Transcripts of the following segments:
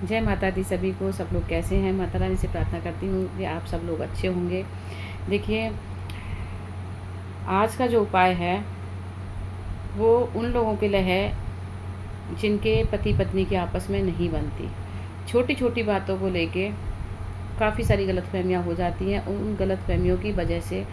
जय माता दी सभी को। सब लोग कैसे हैं? माता रानी से प्रार्थना करती हूँ कि आप सब लोग अच्छे होंगे। देखिए, आज का जो उपाय है वो उन लोगों के लिए है जिनके पति पत्नी की आपस में नहीं बनती। छोटी छोटी बातों को लेके काफ़ी सारी गलतफहमियाँ हो जाती हैं। उन गलतफहमियों की वजह से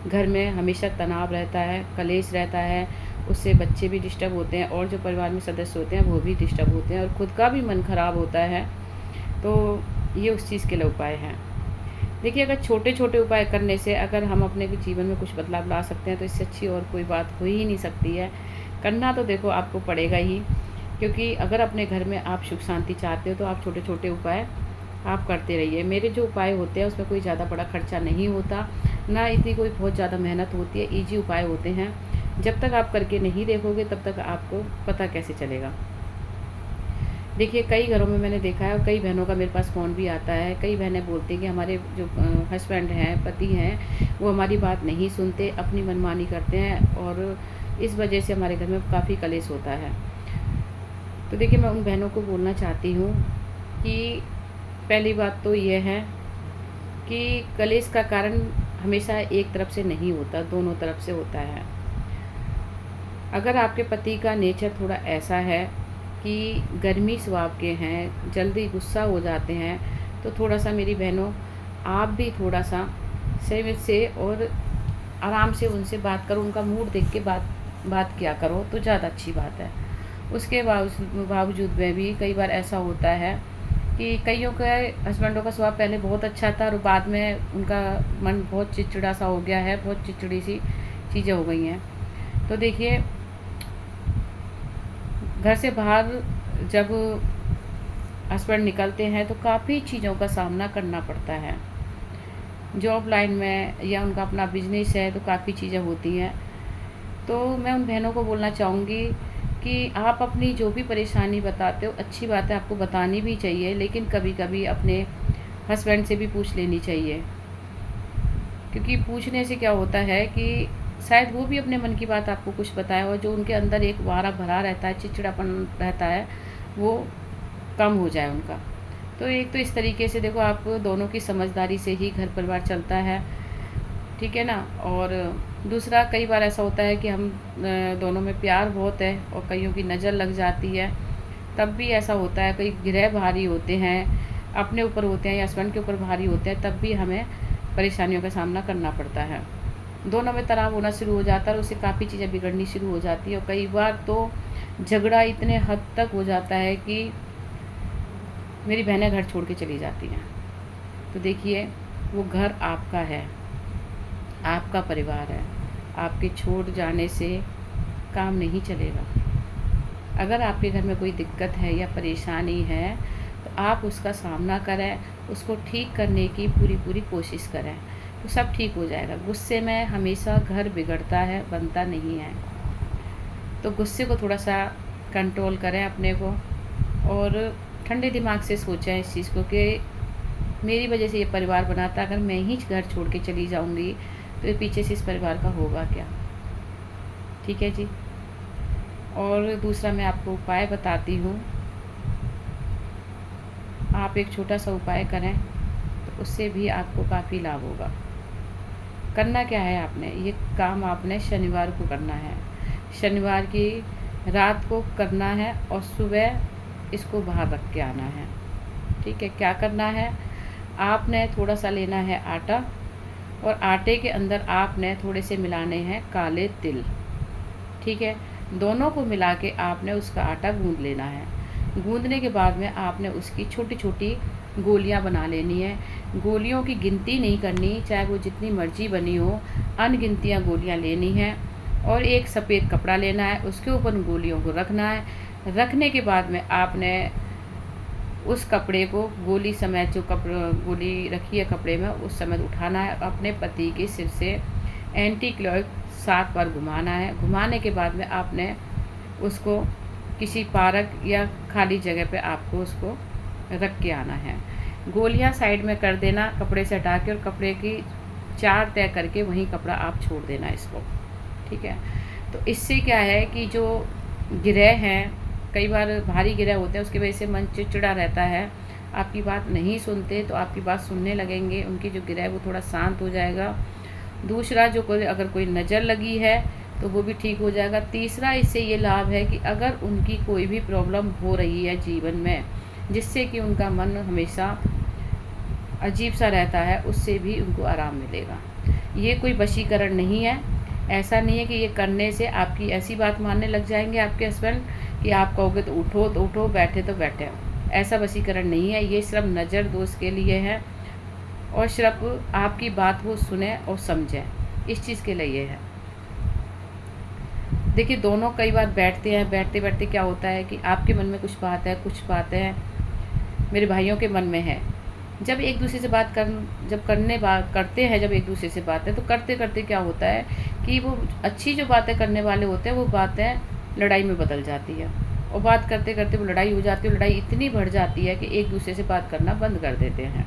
घर में हमेशा तनाव रहता है, कलेश रहता है। उससे बच्चे भी डिस्टर्ब होते हैं और जो परिवार में सदस्य होते हैं वो भी डिस्टर्ब होते हैं और खुद का भी मन खराब होता है। तो ये उस चीज़ के लिए उपाय हैं। देखिए, अगर छोटे छोटे उपाय करने से अगर हम अपने जीवन में कुछ बदलाव ला सकते हैं तो इससे अच्छी और कोई बात हो ही नहीं सकती है। करना तो देखो आपको पड़ेगा ही, क्योंकि अगर अपने घर में आप सुख शांति चाहते हो तो आप छोटे छोटे उपाय आप करते रहिए। मेरे जो उपाय होते हैं उसमें कोई ज़्यादा बड़ा खर्चा नहीं होता, ना इतनी कोई बहुत ज़्यादा मेहनत होती है। ईजी उपाय होते हैं। जब तक आप करके नहीं देखोगे तब तक आपको पता कैसे चलेगा। देखिए, कई घरों में मैंने देखा है और कई बहनों का मेरे पास फ़ोन भी आता है। कई बहनें बोलती हैं कि हमारे जो हस्बैंड हैं, पति हैं, वो हमारी बात नहीं सुनते, अपनी मनमानी करते हैं और इस वजह से हमारे घर में काफ़ी कलेश होता है। तो देखिए, मैं उन बहनों को बोलना चाहती हूँ कि पहली बात तो ये है कि कलेश का कारण हमेशा एक तरफ से नहीं होता, दोनों तरफ से होता है। अगर आपके पति का नेचर थोड़ा ऐसा है कि गर्मी स्वभाव के हैं, जल्दी गुस्सा हो जाते हैं, तो थोड़ा-सा मेरी बहनों, आप भी थोड़ा-सा संयम से और आराम से उनसे बात करो। उनका मूड देख के बात बात किया करो तो ज़्यादा अच्छी बात है। उसके बावजूद में भी कई बार ऐसा होता है कि कइयों के हस्बैंडों का स्वभाव पहले बहुत अच्छा था और बाद में उनका मन बहुत चिड़चिड़ा सा हो गया है, बहुत चिड़चिड़ी सी चीज़ें हो गई हैं। तो देखिए, घर से बाहर जब हस्बैंड निकलते हैं तो काफ़ी चीज़ों का सामना करना पड़ता है। जॉब लाइन में या उनका अपना बिजनेस है तो काफ़ी चीज़ें होती हैं। तो मैं उन बहनों को बोलना चाहूँगी कि आप अपनी जो भी परेशानी बताते हो, अच्छी बात है, आपको बतानी भी चाहिए, लेकिन कभी कभी अपने हस्बैंड से भी पूछ लेनी चाहिए। क्योंकि पूछने से क्या होता है कि शायद वो भी अपने मन की बात आपको कुछ बताए और जो उनके अंदर एक वारा भरा रहता है, चिड़चिड़ापन रहता है, वो कम हो जाए उनका। तो एक तो इस तरीके से देखो, आप दोनों की समझदारी से ही घर परिवार चलता है, ठीक है ना। और दूसरा, कई बार ऐसा होता है कि हम दोनों में प्यार बहुत है और कईयों की नज़र लग जाती है, तब भी ऐसा होता है। कई ग्रह भारी होते हैं, अपने ऊपर होते हैं या हस्बैंड के ऊपर भारी होते हैं, तब भी हमें परेशानियों का सामना करना पड़ता है। दोनों में तनाव होना शुरू हो जाता है और उससे काफ़ी चीज़ें बिगड़नी शुरू हो जाती है और कई बार तो झगड़ा इतने हद तक हो जाता है कि मेरी बहनें घर छोड़ के चली जाती हैं। तो देखिए, वो घर आपका है, आपका परिवार है। आपके छोड़ जाने से काम नहीं चलेगा। अगर आपके घर में कोई दिक्कत है या परेशानी है तो आप उसका सामना करें, उसको ठीक करने की पूरी पूरी कोशिश करें, तो सब ठीक हो जाएगा। गुस्से में हमेशा घर बिगड़ता है, बनता नहीं है। तो गुस्से को थोड़ा सा कंट्रोल करें अपने को और ठंडे दिमाग से सोचें इस चीज़ को कि मेरी वजह से ये परिवार बना था, अगर मैं ही घर छोड़ के चली जाऊंगी तो ये पीछे से इस परिवार का होगा क्या। ठीक है जी। और दूसरा मैं आपको उपाय बताती हूँ। आप एक छोटा सा उपाय करें तो उससे भी आपको काफ़ी लाभ होगा। करना क्या है, आपने ये काम आपने शनिवार को करना है। शनिवार की रात को करना है और सुबह इसको बाहर रख के आना है। ठीक है। क्या करना है, आपने थोड़ा सा लेना है आटा और आटे के अंदर आपने थोड़े से मिलाने हैं काले तिल। ठीक है। दोनों को मिला के आपने उसका आटा गूंद लेना है। गूंदने के बाद में आपने उसकी छोटी छोटी गोलियां बना लेनी है। गोलियों की गिनती नहीं करनी, चाहे वो जितनी मर्जी बनी हो, अनगिनतियाँ गोलियां लेनी है और एक सफ़ेद कपड़ा लेना है, उसके ऊपर उन गोलियों को रखना है। रखने के बाद में आपने उस कपड़े को गोली समेत, जो गोली रखी है कपड़े में, उस समय उठाना है, अपने पति के सिर से एंटी क्लॉक 7 बार घुमाना है। घुमाने के बाद में आपने उसको किसी पार्क या खाली जगह पे आपको उसको रख के आना है। गोलियां साइड में कर देना, कपड़े से हटा के, और कपड़े की 4 तय करके वहीं कपड़ा आप छोड़ देना इसको। ठीक है। तो इससे क्या है कि जो ग्रह हैं कई बार भारी गिरह होते हैं, उसकी वजह से मन चिड़चिड़ा रहता है, आपकी बात नहीं सुनते तो आपकी बात सुनने लगेंगे, उनकी जो गिरह है वो थोड़ा शांत हो जाएगा। दूसरा, जो कोई अगर कोई नज़र लगी है तो वो भी ठीक हो जाएगा। तीसरा, इससे ये लाभ है कि अगर उनकी कोई भी प्रॉब्लम हो रही है जीवन में, जिससे कि उनका मन हमेशा अजीब सा रहता है, उससे भी उनको आराम मिलेगा। ये कोई वशीकरण नहीं है, ऐसा नहीं है कि ये करने से आपकी ऐसी बात मानने लग जाएंगे आपके हस्बैंड कि आप कहोगे तो उठो, बैठे तो बैठे। ऐसा वशीकरण नहीं है, ये सिर्फ नज़र दोष के लिए है और सिर्फ आपकी बात वो सुने और समझें, इस चीज़ के लिए ये है। देखिए, दोनों कई बार बैठते हैं, बैठते बैठते क्या होता है कि आपके मन में कुछ बातें मेरे भाइयों के मन में है। जब एक दूसरे से बात करते हैं, जब एक दूसरे से बातें, तो करते करते क्या होता है कि वो अच्छी जो बातें करने वाले होते हैं वो बातें लड़ाई में बदल जाती है, और बात करते करते वो लड़ाई हो जाती है। लड़ाई इतनी बढ़ जाती है कि एक दूसरे से बात करना बंद कर देते हैं।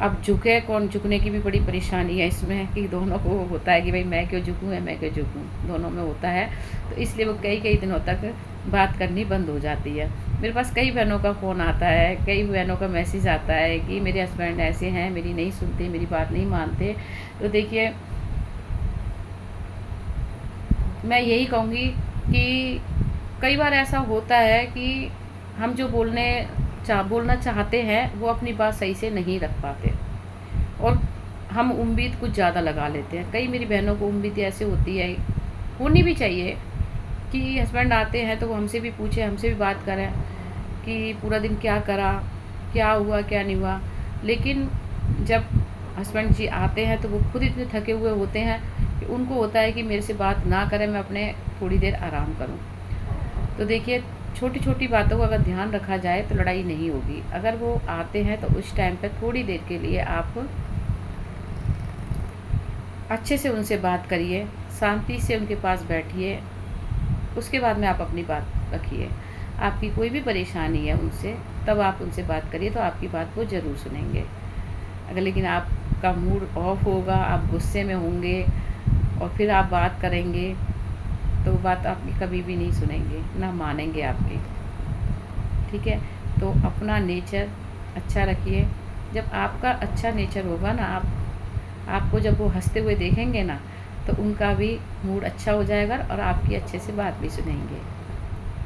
अब झुके कौन, झुकने की भी बड़ी परेशानी है इसमें कि दोनों को होता है कि भाई मैं क्यों झुकूँ, मैं क्यों झुकूँ, दोनों में होता है। तो इसलिए वो कई दिनों तक बात करनी बंद हो जाती है। मेरे पास कई बहनों का फ़ोन आता है, कई बहनों का मैसेज आता है कि मेरे हस्बैंड ऐसे हैं, मेरी नहीं सुनते, मेरी बात नहीं मानते। तो देखिए, मैं यही कहूँगी कि कई बार ऐसा होता है कि हम जो बोलना चाहते हैं वो अपनी बात सही से नहीं रख पाते, और हम उम्मीद कुछ ज़्यादा लगा लेते हैं। कई मेरी बहनों को उम्मीद ऐसे होती है, होनी भी चाहिए, कि हस्बैंड आते हैं तो वो हमसे भी पूछें, हमसे भी बात करें कि पूरा दिन क्या करा, क्या हुआ, क्या नहीं हुआ। लेकिन जब हस्बैंड जी आते हैं तो वो खुद इतने थके हुए होते हैं कि उनको होता है कि मेरे से बात ना करें, मैं अपने थोड़ी देर आराम करूं। तो देखिए, छोटी छोटी बातों को अगर ध्यान रखा जाए तो लड़ाई नहीं होगी। अगर वो आते हैं तो उस टाइम पे थोड़ी देर के लिए आप अच्छे से उनसे बात करिए, शांति से उनके पास बैठिए, उसके बाद में आप अपनी बात रखिए। आपकी कोई भी परेशानी है उनसे, तब आप उनसे बात करिए तो आपकी बात वो ज़रूर सुनेंगे। अगर लेकिन आपका मूड ऑफ होगा, आप गुस्से में होंगे और फिर आप बात करेंगे, तो बात आपकी कभी भी नहीं सुनेंगे, ना मानेंगे आपकी। ठीक है, तो अपना नेचर अच्छा रखिए। जब आपका अच्छा नेचर होगा ना, आपको जब वो हंसते हुए देखेंगे ना, तो उनका भी मूड अच्छा हो जाएगा और आपकी अच्छे से बात भी सुनेंगे।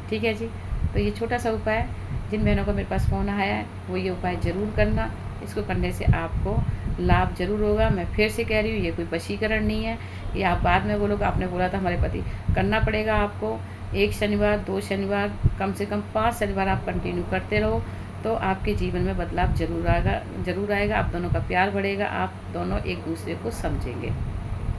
ठीक है जी, तो ये छोटा सा उपाय, जिन बहनों का मेरे पास फ़ोन आया है वो ये उपाय ज़रूर करना। इसको करने से आपको लाभ ज़रूर होगा। मैं फिर से कह रही हूँ, ये कोई वशीकरण नहीं है, ये आप बाद में बोलोगे आपने बोला था हमारे पति। करना पड़ेगा आपको 1 शनिवार, 2 शनिवार, कम से कम 5 शनिवार आप कंटिन्यू करते रहो, तो आपके जीवन में बदलाव ज़रूर आएगा। आप दोनों का प्यार बढ़ेगा, आप दोनों एक दूसरे को समझेंगे।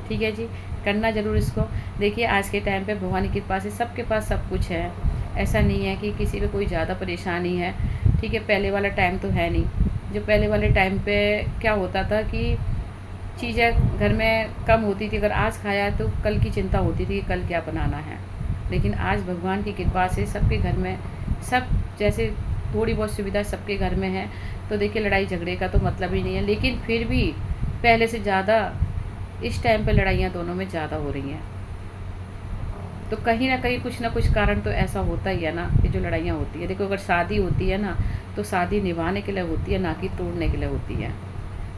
ठीक है जी, करना ज़रूर इसको। देखिए, आज के टाइम पे भगवान की कृपा से सबके पास सब कुछ है, ऐसा नहीं है कि किसी पे कोई ज़्यादा परेशानी है। ठीक है, पहले वाला टाइम तो है नहीं। जो पहले वाले टाइम पे क्या होता था कि चीज़ें घर में कम होती थी, अगर आज खाया तो कल की चिंता होती थी कि कल क्या बनाना है। लेकिन आज भगवान की कृपा से सबके घर में सब, जैसे थोड़ी बहुत सुविधा सबके घर में है, तो देखिए लड़ाई झगड़े का तो मतलब ही नहीं है। लेकिन फिर भी पहले से ज़्यादा इस टाइम पे लड़ाइयाँ दोनों में ज़्यादा हो रही हैं। तो कहीं ना कहीं कुछ ना कुछ कारण तो ऐसा होता ही है ना कि जो लड़ाइयाँ होती है। देखो, अगर शादी होती है ना, तो शादी निभाने के लिए होती है, ना कि तोड़ने के लिए होती है।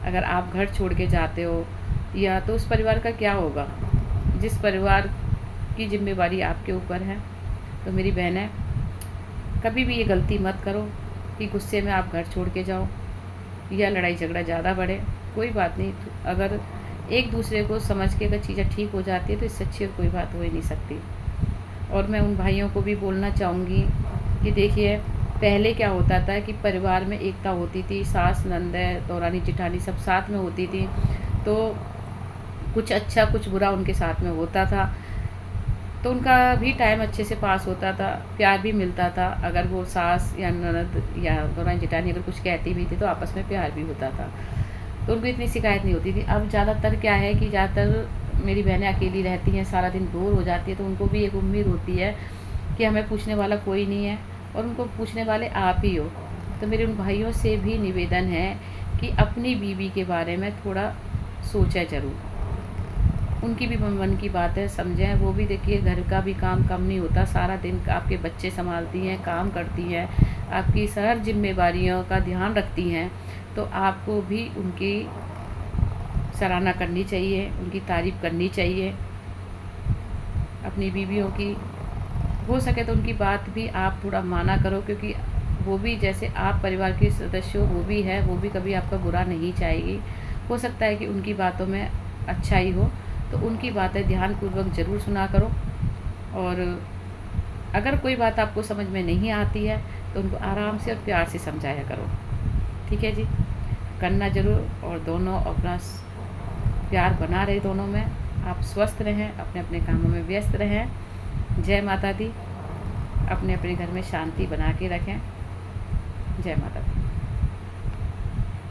अगर आप घर छोड़ के जाते हो या तो उस परिवार का क्या होगा, जिस परिवार की जिम्मेवारी आपके ऊपर है। तो मेरी बहनें, कभी भी ये गलती मत करो कि गुस्से में आप घर छोड़ के जाओ या लड़ाई झगड़ा ज़्यादा बढ़े। कोई बात नहीं, अगर एक दूसरे को समझ के अगर चीज़ें ठीक हो जाती है तो इससे अच्छी और कोई बात हो ही नहीं सकती। और मैं उन भाइयों को भी बोलना चाहूँगी कि देखिए, पहले क्या होता था कि परिवार में एकता होती थी, सास, नंदें, दौरानी, जेठानी सब साथ में होती थी, तो कुछ अच्छा कुछ बुरा उनके साथ में होता था, तो उनका भी टाइम अच्छे से पास होता था, प्यार भी मिलता था। अगर वो सास या ननद या दौरानी, जेठानी अगर कुछ कहती भी थी तो आपस में प्यार भी होता था, तो उनको इतनी शिकायत नहीं होती थी। अब ज़्यादातर क्या है कि ज़्यादातर मेरी बहनें अकेली रहती हैं, सारा दिन बोर हो जाती है, तो उनको भी एक उम्मीद होती है कि हमें पूछने वाला कोई नहीं है और उनको पूछने वाले आप ही हो। तो मेरे उन भाइयों से भी निवेदन है कि अपनी बीवी के बारे में थोड़ा सोचें ज़रूर। उनकी भी मन की बात है, समझें। वो भी देखिए घर का भी काम कम नहीं होता, सारा दिन आपके बच्चे संभालती हैं, काम करती हैं, आपकी हर जिम्मेवारियों का ध्यान रखती हैं, तो आपको भी उनकी सराहना करनी चाहिए, उनकी तारीफ़ करनी चाहिए अपनी बीवियों की। हो सके तो उनकी बात भी आप थोड़ा माना करो, क्योंकि वो भी जैसे आप परिवार के सदस्य हो, वो भी है, वो भी कभी आपका बुरा नहीं चाहेगी। हो सकता है कि उनकी बातों में अच्छाई हो, तो उनकी बातें ध्यानपूर्वक ज़रूर सुना करो। और अगर कोई बात आपको समझ में नहीं आती है तो उनको आराम से और प्यार से समझाया करो। ठीक है जी, करना ज़रूर। और दोनों अपना प्यार बना रहे, दोनों में आप स्वस्थ रहें, अपने अपने कामों में व्यस्त रहें। जय माता दी। अपने अपने घर में शांति बना के रखें। जय माता दी।